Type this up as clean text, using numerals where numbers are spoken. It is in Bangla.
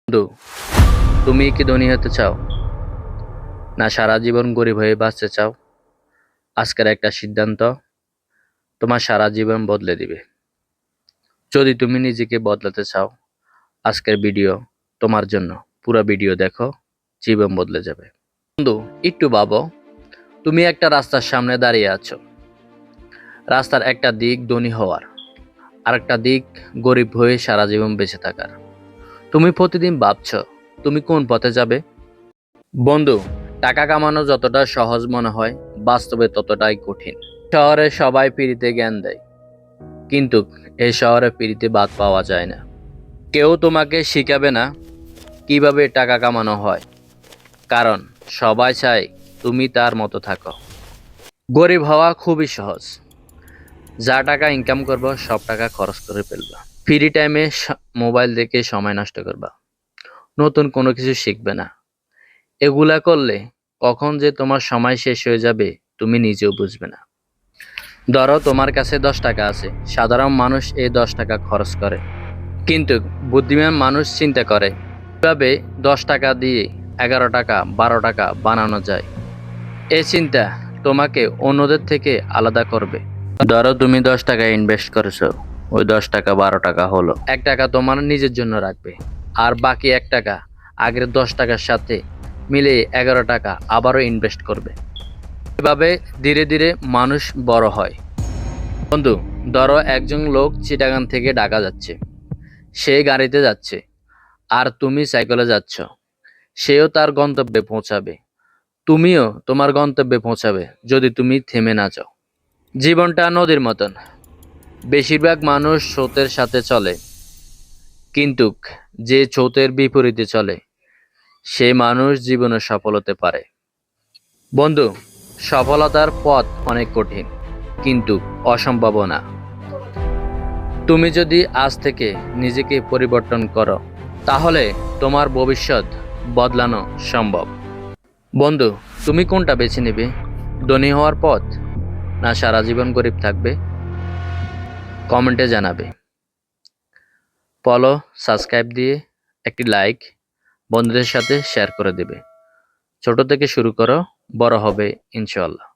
বন্ধু, তুমি কি ধনী হতে চাও, না সারা জীবন গরিব হয়ে বাঁচতে চাও? আজকের একটা সিদ্ধান্ত তোমার সারা জীবন বদলে দিবে। যদি তুমি নিজেকে বদলাতে চাও, আজকের ভিডিও তোমার জন্য। পুরো ভিডিও দেখো, জীবন বদলে যাবে। বন্ধু, একটু ভাবো, তুমি একটা রাস্তার সামনে দাঁড়িয়ে আছো। রাস্তার একটা দিক ধনী হওয়ার, আর একটা দিক গরিব হয়ে সারা জীবন বেঁচে থাকার। তুমি প্রতিদিন ভাবছো তুমি কোন পথে যাবে। বন্ধু, টাকা কামানো যতটা সহজ মনে হয়, বাস্তবে ততটাই কঠিন। শহরে সবাই ফ্রিতে জ্ঞান দেয়, কিন্তু এই শহরে ফ্রিতে ভাত পাওয়া যায় না। কেউ তোমাকে শিখাবে না কিভাবে টাকা কামানো হয়, কারণ সবাই চায় তুমি তার মতো থাকো। গরিব হওয়া খুবই সহজ। যা টাকা ইনকাম করবো সব টাকা খরচ করে ফেলবা। ফ্রি টাইমে মোবাইল দেখে সময় নষ্ট করবা, নতুন কোনো কিছু শিখবে না। এগুলা করলে কখন যে তোমার সময় শেষ হয়ে যাবে তুমি নিজেও বুঝবে না। ধরো তোমার কাছে 10 টাকা আছে, সাধারণ মানুষ এই 10 টাকা খরচ করে, কিন্তু বুদ্ধিমান মানুষ চিন্তা করে কিভাবে 10 টাকা দিয়ে 11 টাকা 12 টাকা বানানো যায়। এই চিন্তা তোমাকে অন্যদের থেকে আলাদা করবে। ধরো তুমি 10 টাকা ইনভেস্ট করেছো, ওই 10 টাকা 12 টাকা হলো, 1 টাকা তোমার নিজের জন্য রাখবে, আর বাকি 1 টাকা আগের 10 টাকার সাথে মিলে 11 টাকা আবারও ইনভেস্ট করবে। এভাবে ধীরে ধীরে মানুষ বড় হয়। বন্ধু, ধরো একজন লোক চিটাগাং থেকে ঢাকা যাচ্ছে। সে গাড়িতে যাচ্ছে, আর তুমি সাইকেলে যাচ্ছ। সেও তার গন্তব্যে পৌঁছাবে, তুমিও তোমার গন্তব্যে পৌঁছাবে, যদি তুমি থেমে না যাও। জীবনটা নদীর মতন, বেশিরভাগ মানুষ স্রোতের সাথে চলে, কিন্তু যে স্রোতের বিপরীতে চলে সে মানুষ জীবনে সফল হতে পারে। বন্ধু, সফলতার পথ অনেক কঠিন, কিন্তু অসম্ভব না। তুমি যদি আজ থেকে নিজেকে পরিবর্তন করো, তাহলে তোমার ভবিষ্যৎ বদলানো সম্ভব। বন্ধু, তুমি কোনটা বেছে নেবে? ধনী হওয়ার পথ, না সারা জীবন গরিব থাকবে? কমেন্টে জানাবে। ফলো, সাবস্ক্রাইব দিয়ে একটি লাইক বন্ধুদের সাথে শেয়ার করে দেবে। ছোট থেকে শুরু করো, বড় হবে ইনশাআল্লাহ।